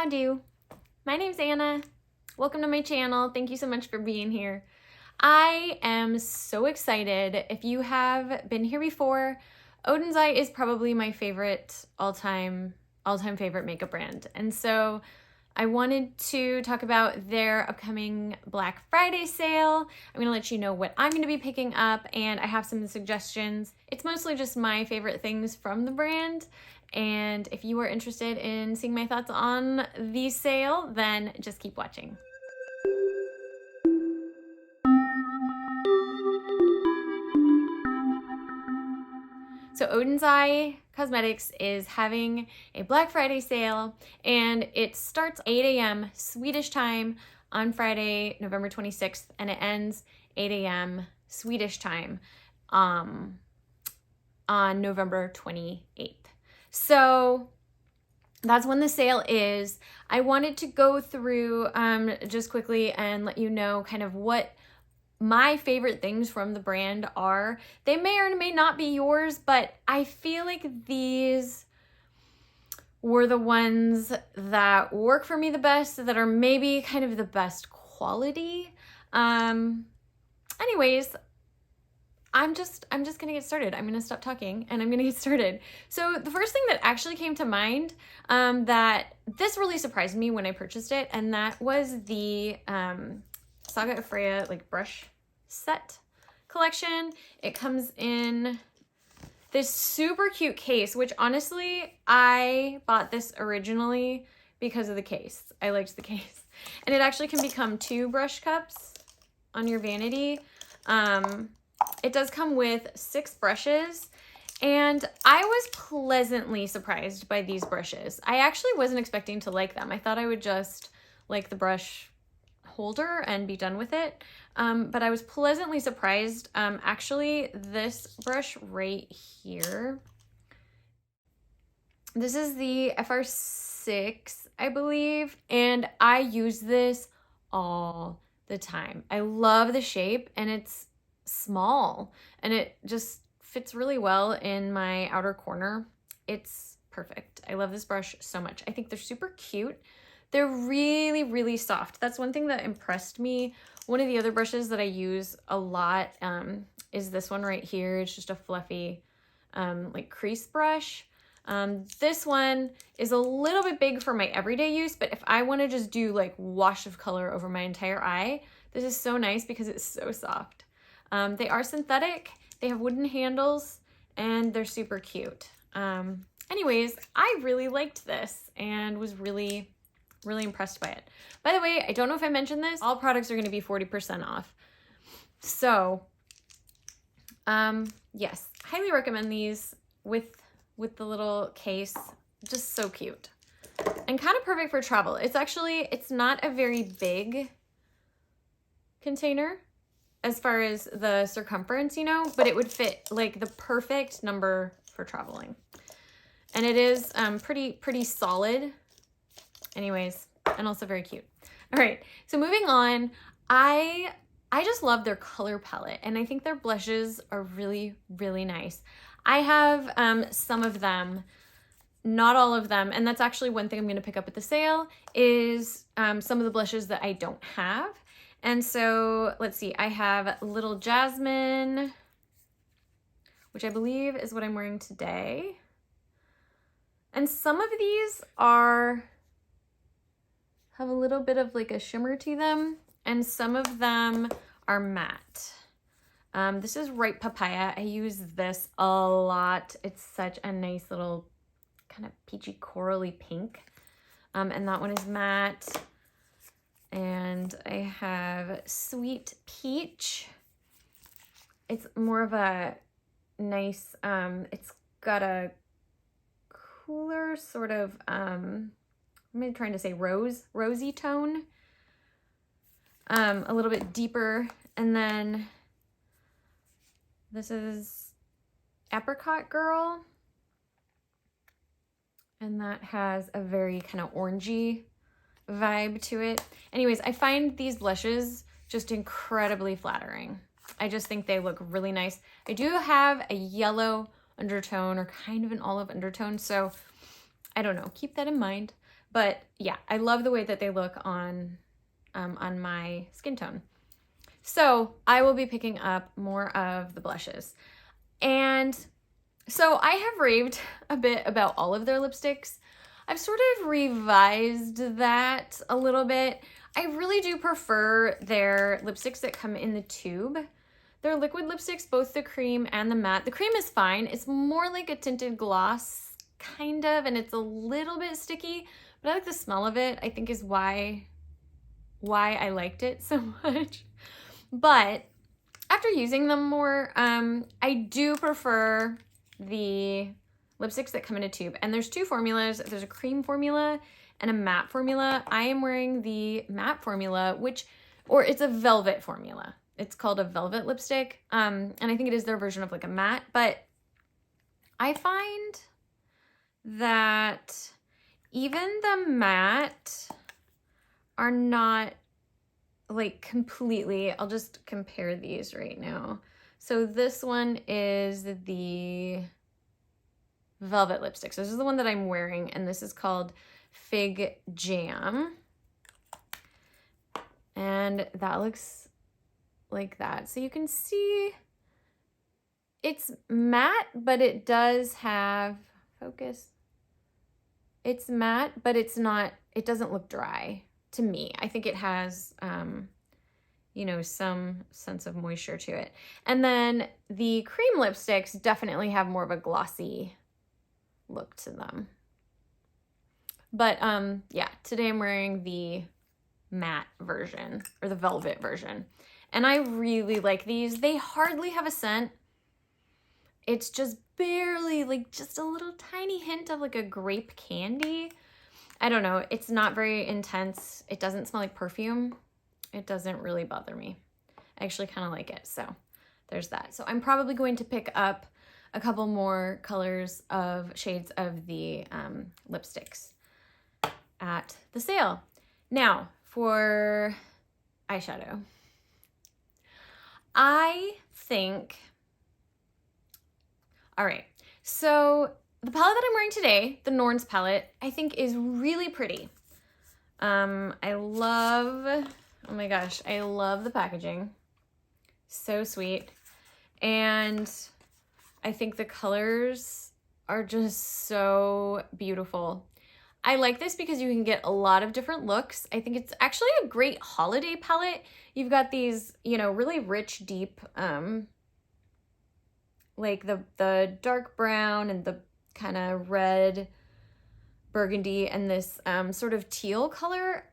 do? My name's Anna. Welcome to my channel. Thank you so much for being here. I am so excited. If you have been here before, Oden's Eye is probably my favorite all-time favorite makeup brand. And so I wanted to talk about their upcoming Black Friday sale. I'm gonna let you know what I'm gonna be picking up, and I have some suggestions. It's mostly just my favorite things from the brand. And if you are interested in seeing my thoughts on the sale, then just keep watching. So Oden's Eye Cosmetics is having a Black Friday sale, and it starts 8 a.m. Swedish time on Friday, November 26th, and it ends 8 a.m. Swedish time on November 28th. So that's when the sale is. I wanted to go through just quickly and let you know kind of what my favorite things from the brand are. They may or may not be yours, but I feel like these were the ones that work for me the best, that are maybe kind of the best quality. Anyways, I'm just gonna get started. I'm gonna stop talking and I'm gonna get started. So the first thing that actually came to mind that this really surprised me when I purchased it, and that was the Saga Freya like brush set collection. It comes in this super cute case, which honestly, I bought this originally because of the case. I liked the case. And it actually can become 2 brush cups on your vanity. It does come with 6 brushes, and I was pleasantly surprised by these brushes. I actually wasn't expecting to like them. I thought I would just like the brush holder and be done with it, but I was pleasantly surprised. Actually, this brush right here, this is the FR6, I believe, and I use this all the time. I love the shape, and it's small, and it just fits really well in my outer corner. It's perfect. I love this brush so much. I think they're super cute. They're really, really soft. That's one thing that impressed me. One of the other brushes that I use a lot is this one right here. It's just a fluffy like crease brush. This one is a little bit big for my everyday use, but if I want to just do like wash of color over my entire eye, this is so nice because it's so soft. They are synthetic, they have wooden handles, and they're super cute. Anyways, I really liked this and was really impressed by it. By the way, I don't know if I mentioned this, all products are going to be 40% off. So, yes, highly recommend these with the little case. Just so cute and kind of perfect for travel. It's not a very big container as far as the circumference, you know, but it would fit like the perfect number for traveling. And it is pretty solid. Anyways, and also very cute. All right, so moving on, I just love their color palette, and I think their blushes are really, really nice. I have some of them, not all of them, and that's actually one thing I'm gonna pick up at the sale is some of the blushes that I don't have. And so let's see, I have Little Jasmine, which I believe is what I'm wearing today. And some of these have a little bit of like a shimmer to them, and some of them are matte. This is Ripe Papaya. I use this a lot. It's such a nice little kind of peachy corally pink. And that one is matte. And I have Sweet Peach. It's more of a nice, it's got a cooler sort of, I'm trying to say rosy tone, a little bit deeper. And then this is Apricot Girl, and that has a very kind of orangey vibe to it. Anyways, I find these blushes just incredibly flattering. I just think they look really nice. I do have a yellow undertone, or kind of an olive undertone, so I don't know, keep that in mind. But yeah, I love the way that they look on my skin tone. So I will be picking up more of the blushes. And so I have raved a bit about all of their lipsticks. I've sort of revised that a little bit. I really do prefer their lipsticks that come in the tube. Their liquid lipsticks, both the cream and the matte. The cream is fine. It's more like a tinted gloss, kind of, and it's a little bit sticky, but I like the smell of it, I think is why I liked it so much. But after using them more, I do prefer the lipsticks that come in a tube. And there's two formulas. There's a cream formula and a matte formula. I am wearing the matte formula, or it's a velvet formula. It's called a velvet lipstick. And I think it is their version of like a matte, but I find that even the matte are not like completely, I'll just compare these right now. So this one is the velvet lipstick. So this is the one that I'm wearing, and this is called Fig Jam. And that looks like that. So you can see it's matte, but it does have, focus. It's matte, but it's not, it doesn't look dry to me. I think it has, you know, some sense of moisture to it. And then the cream lipsticks definitely have more of a glossy look to them. But yeah, today I'm wearing the matte version, or the velvet version. And I really like these. They hardly have a scent. It's just barely, like just a little tiny hint of like a grape candy. I don't know. It's not very intense. It doesn't smell like perfume. It doesn't really bother me. I actually kind of like it. So there's that. So I'm probably going to pick up a couple more colors of shades of the lipsticks at the sale. Now for eyeshadow. I think, all right, so the palette that I'm wearing today, the Norns palette, I think is really pretty. I love, oh my gosh, I love the packaging. So sweet. And I think the colors are just so beautiful. I like this because you can get a lot of different looks. I think it's actually a great holiday palette. You've got these, you know, really rich, deep, like the dark brown and the kind of red burgundy and this sort of teal color.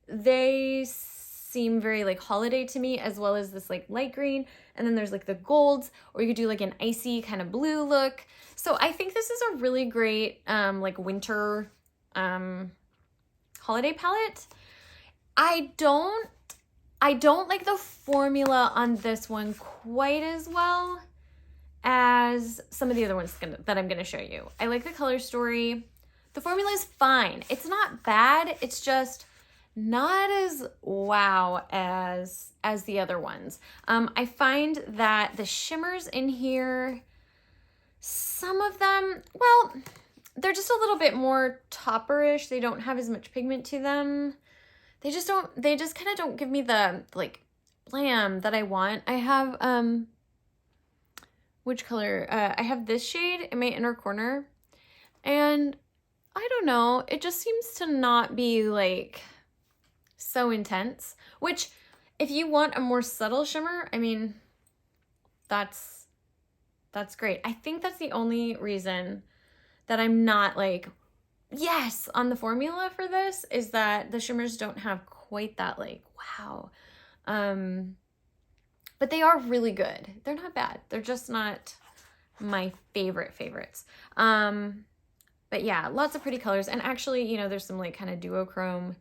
They seem very like holiday to me, as well as this like light green. And then there's like the golds, or you could do like an icy kind of blue look. So I think this is a really great like winter holiday palette. I don't like the formula on this one quite as well as some of the other ones that I'm going to show you. I like the color story. The formula is fine. It's not bad. It's just not as wow as the other ones. I find that the shimmers in here, some of them, well, they're just a little bit more topperish. They don't have as much pigment to them. They just kind of don't give me the like glam that I want. I have, which color? I have this shade in my inner corner, and I don't know, it just seems to not be like so intense, which if you want a more subtle shimmer, I mean, that's great. I think that's the only reason that I'm not like, yes, on the formula for this, is that the shimmers don't have quite that like, wow. But they are really good. They're not bad. They're just not my favorites. But yeah, lots of pretty colors. And actually, you know, there's some like kind of duochrome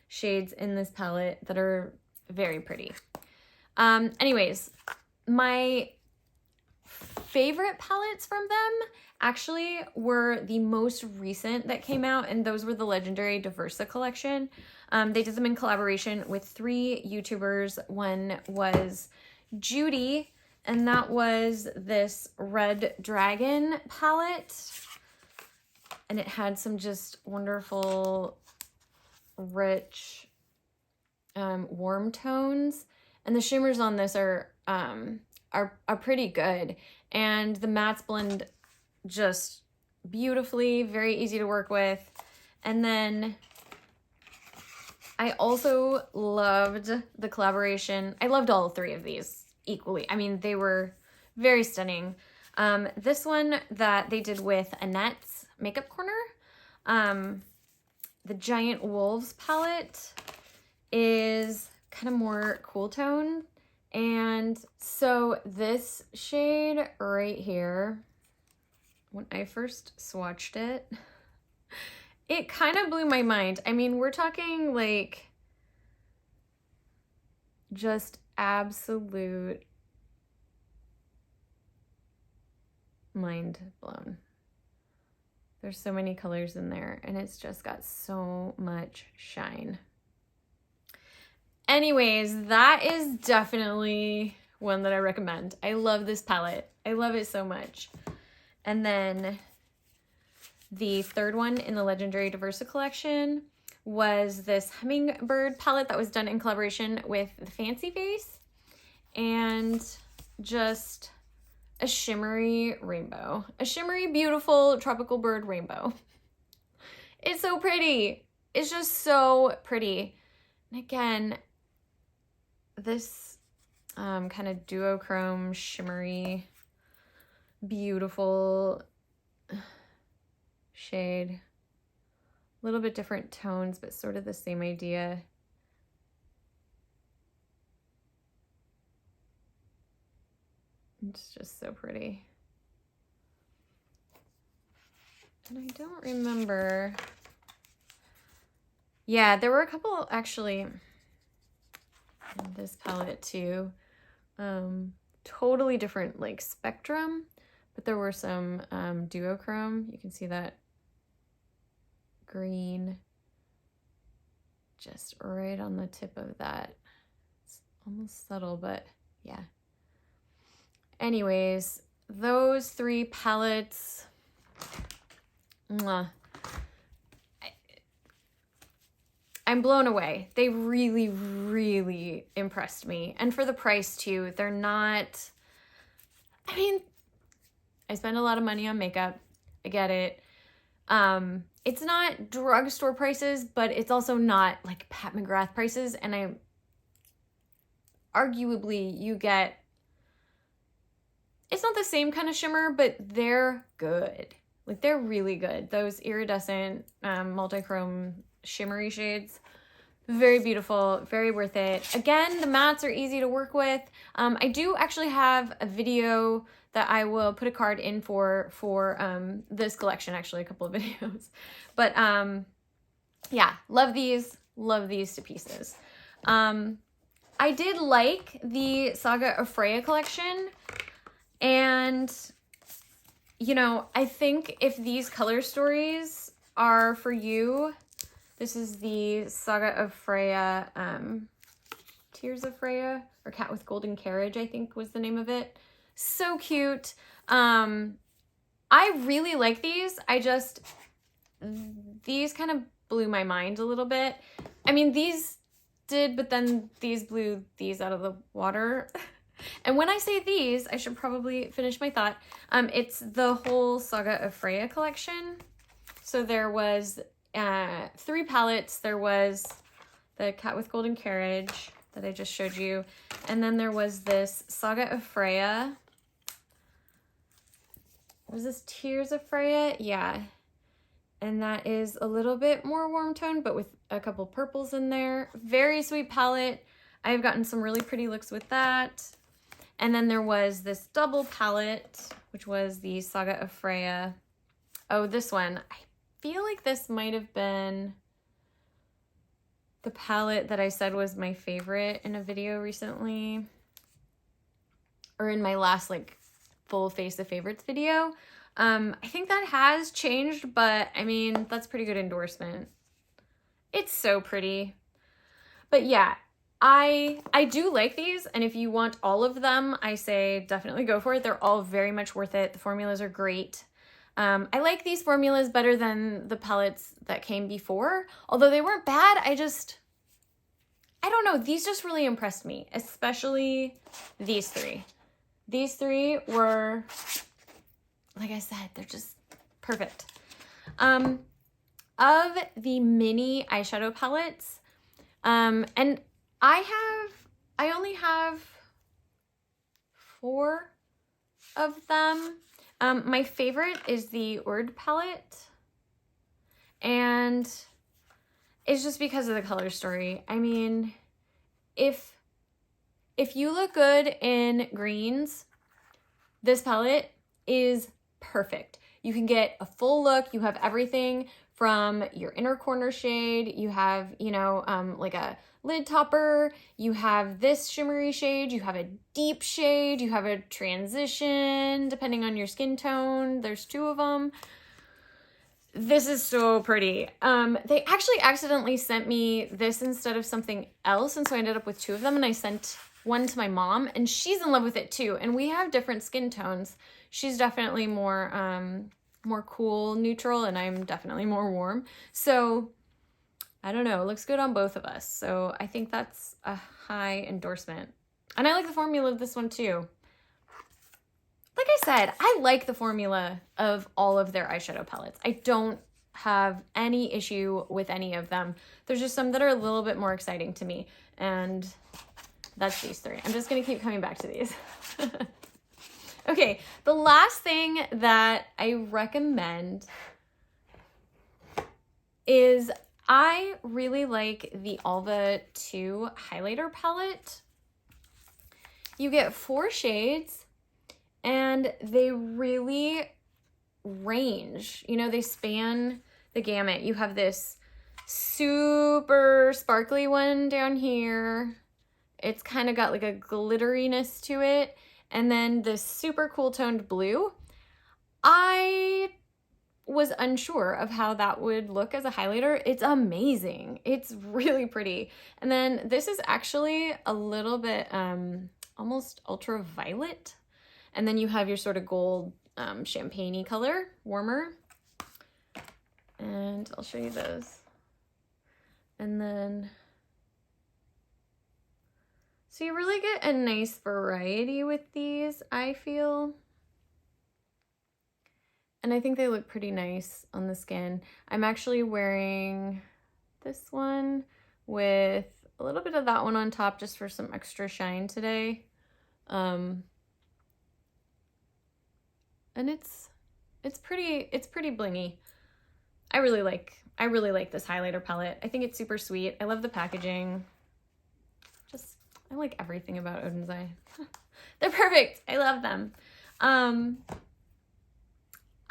shades in this palette that are very pretty. Anyways, my favorite palettes from them actually were the most recent that came out, and those were the legendary Diversa collection. They did them in collaboration with 3 YouTubers. One was Judy, and that was this Red Dragon palette. and it had some just wonderful, rich, warm tones. And the shimmers on this are pretty good. And the mattes blend just beautifully, very easy to work with. And then I also loved the collaboration. I loved all three of these equally. I mean, they were very stunning. This one that they did with Annette's Makeup Corner, the Giant Wolves palette, is kind of more cool tone. And so this shade right here, when I first swatched it, it kind of blew my mind. I mean, we're talking like just absolute mind blown. There's so many colors in there, and it's just got so much shine. Anyways, that is definitely one that I recommend. I love this palette. I love it so much. And then the third one in the Legendary Diversa collection was this Hummingbird palette that was done in collaboration with the Fancy Face, and just a shimmery rainbow. A shimmery, beautiful tropical bird rainbow. It's so pretty. It's just so pretty. And again, this kind of duochrome, shimmery, beautiful shade. A little bit different tones, but sort of the same idea. It's just so pretty. And I don't remember. Yeah, there were a couple actually in this palette too. Totally different like spectrum, but there were some duochrome. You can see that green just right on the tip of that. It's almost subtle, but yeah. Anyways, those three palettes, I'm blown away. They really, really impressed me. And for the price too, they're not, I mean, I spend a lot of money on makeup. I get it. It's not drugstore prices, but it's also not like Pat McGrath prices. And arguably you get, it's not the same kind of shimmer, but they're good. Like, they're really good. Those iridescent, multi-chrome shimmery shades, very beautiful, very worth it. Again, the mattes are easy to work with. I do actually have a video that I will put a card in for this collection, actually, a couple of videos. But yeah, love these to pieces. I did like the Saga Freya collection. And, you know, I think if these color stories are for you, this is the Saga of Freya, Tears of Freya, or Cat with Golden Carriage, I think was the name of it. So cute. I really like these. These kind of blew my mind a little bit. I mean, these did, but then these blew these out of the water. And when I say these, I should probably finish my thought. It's the whole Saga of Freya collection. So there was 3 palettes. There was the Cat with Golden Carriage that I just showed you. And then there was this Saga of Freya. Was this Tears of Freya? Yeah. And that is a little bit more warm tone, but with a couple purples in there. Very sweet palette. I've gotten some really pretty looks with that. And then there was this double palette, which was the Saga of Freya. Oh, this one. I feel like this might have been the palette that I said was my favorite in a video recently. Or in my last like full face of favorites video. I think that has changed, but I mean, that's pretty good endorsement. It's so pretty. But yeah. I do like these, and if you want all of them, I say definitely go for it. They're all very much worth it. The formulas are great. I like these formulas better than the palettes that came before. Although they weren't bad, I don't know. These just really impressed me, especially these three. These three were, like I said, they're just perfect. Of the mini eyeshadow palettes, and I only have 4 of them. My favorite is the Oden palette, and it's just because of the color story. I mean, if you look good in greens, this palette is perfect. You can get a full look. You have everything from your inner corner shade. You have, you know, like a lid topper. You have this shimmery shade. You have a deep shade. You have a transition, depending on your skin tone. There's 2 of them. This is so pretty. They actually accidentally sent me this instead of something else, and so I ended up with 2 of them, and I sent one to my mom, and she's in love with it too. And we have different skin tones. She's definitely more cool, neutral, and I'm definitely more warm. So I don't know, it looks good on both of us. So I think that's a high endorsement. And I like the formula of this one too. Like I said, I like the formula of all of their eyeshadow palettes. I don't have any issue with any of them. There's just some that are a little bit more exciting to me, and that's these 3. I'm just gonna keep coming back to these. Okay, the last thing that I recommend is I really like the Alva 2 highlighter palette. You get 4 shades, and they really range. You know, they span the gamut. You have this super sparkly one down here. It's kind of got like a glitteriness to it. And then this super cool toned blue. I was unsure of how that would look as a highlighter. It's amazing. It's really pretty. And then this is actually a little bit almost ultraviolet. And then you have your sort of gold champagne-y color, warmer. And I'll show you those. And then, so you really get a nice variety with these, I feel. And I think they look pretty nice on the skin. I'm actually wearing this one with a little bit of that one on top just for some extra shine today. And it's pretty blingy. I really like this highlighter palette. I think it's super sweet. I love the packaging. I like everything about Oden's Eye. They're perfect. I love them.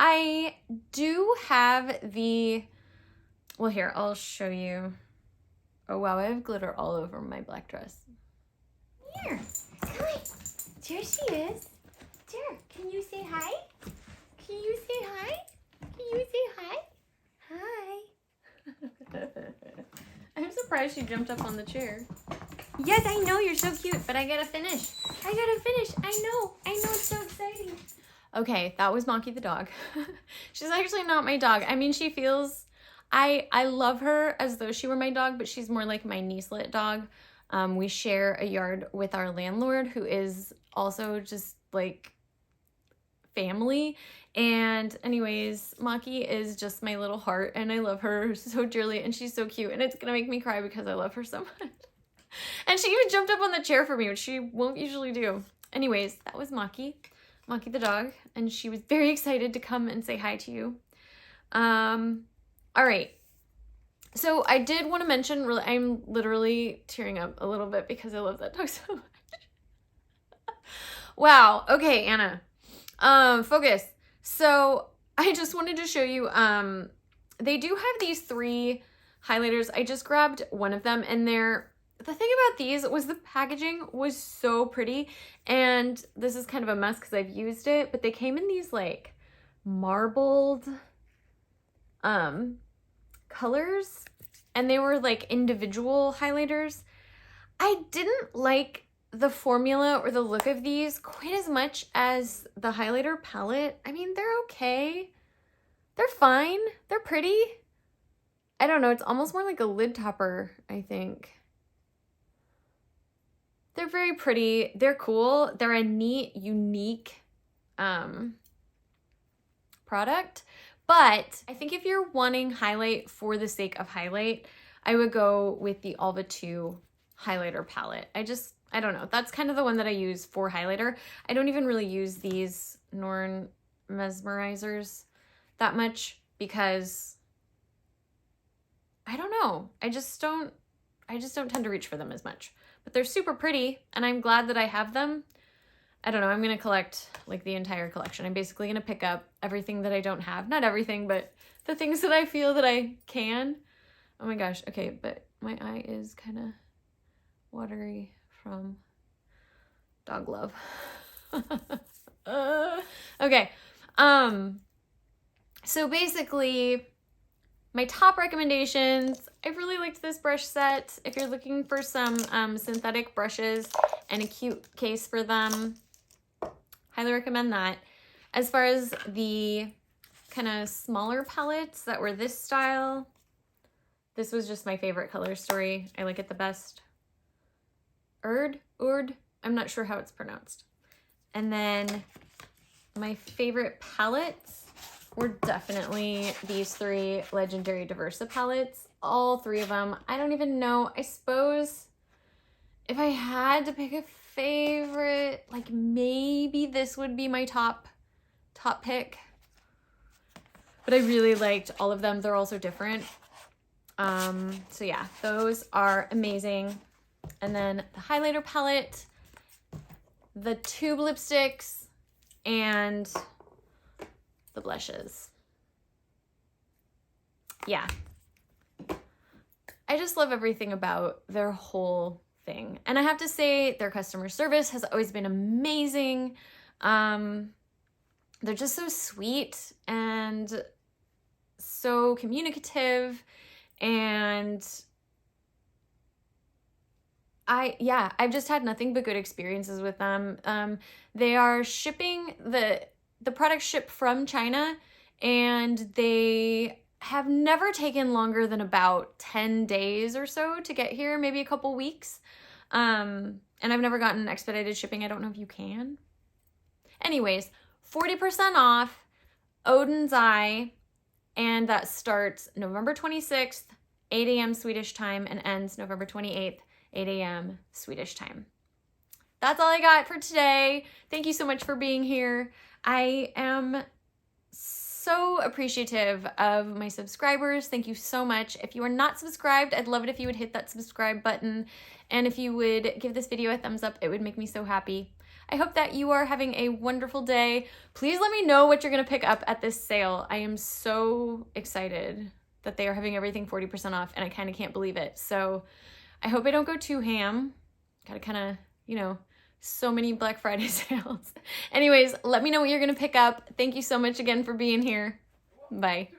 I do have the, well, here, I'll show you. Oh, wow, I have glitter all over my black dress. Here, come on. There she is. There, can you say hi? Can you say hi? Can you say hi? Hi. I'm surprised she jumped up on the chair. Yes, I know, you're so cute, but I gotta finish. I know, it's so exciting. Okay, that was Monkey the dog. She's actually not my dog. I mean, she feels, I love her as though she were my dog, but she's more like my niecelet dog. We share a yard with our landlord, who is also just like family. And anyways, Maki is just my little heart, and I love her so dearly, and she's so cute, and it's gonna make me cry because I love her so much. And she even jumped up on the chair for me, which she won't usually do. Anyways, that was Maki the dog, and she was very excited to come and say hi to you. All right. So I did want to mention, really, I'm literally tearing up a little bit because I love that dog so much. Wow. Okay, Anna. Focus. So I just wanted to show you, they do have these 3 highlighters. I just grabbed one of them, and the thing about these was the packaging was so pretty, and this is kind of a mess because I've used it, but they came in these like marbled colors, and they were like individual highlighters. I didn't like the formula or the look of these quite as much as the highlighter palette. I mean, they're okay, They're fine. They're pretty. I don't know. It's almost more like a lid topper, I think. They're very pretty. They're cool. They're a neat, unique product. But I think if you're wanting highlight for the sake of highlight, I would go with the Alva 2 highlighter palette. I don't know. That's kind of the one that I use for highlighter. I don't even really use these Norn mesmerizers that much because I don't know. I just don't tend to reach for them as much. But they're super pretty and I'm glad that I have them. I don't know. I'm going to collect like the entire collection. I'm basically going to pick up everything that I don't have. Not everything, but the things that I feel that I can. Oh my gosh. Okay, but my eye is kind of watery from dog love. Okay. So basically, my top recommendations, I really liked this brush set. If you're looking for some synthetic brushes and a cute case for them, highly recommend that. As far as the kind of smaller palettes that were this style, this was just my favorite color story. I like it the best. Urd, I'm not sure how it's pronounced. And then my favorite palettes were definitely these 3 Legendary Diversa palettes. All 3 of them. I don't even know. I suppose if I had to pick a favorite, like maybe this would be my top pick. But I really liked all of them. They're all so different. So yeah, those are amazing. And then the highlighter palette, the tube lipsticks, and the blushes. Yeah. I just love everything about their whole thing. And I have to say their customer service has always been amazing. They're just so sweet and so communicative, and I've just had nothing but good experiences with them. They are shipping the products ship from China, and they have never taken longer than about 10 days or so to get here, maybe a couple weeks. And I've never gotten expedited shipping. I don't know if you can. Anyways, 40% off Oden's Eye, and that starts November 26th, 8 a.m. Swedish time, and ends November 28th, 8 a.m. Swedish time. That's all I got for today. Thank you so much for being here. I am so appreciative of my subscribers. Thank you so much. If you are not subscribed, I'd love it if you would hit that subscribe button. And if you would give this video a thumbs up, it would make me so happy. I hope that you are having a wonderful day. Please let me know what you're going to pick up at this sale. I am so excited that they are having everything 40% off, and I kind of can't believe it. So I hope I don't go too ham. Gotta kind of, you know, so many Black Friday sales. Anyways, let me know what you're going to pick up. Thank you so much again for being here. Bye.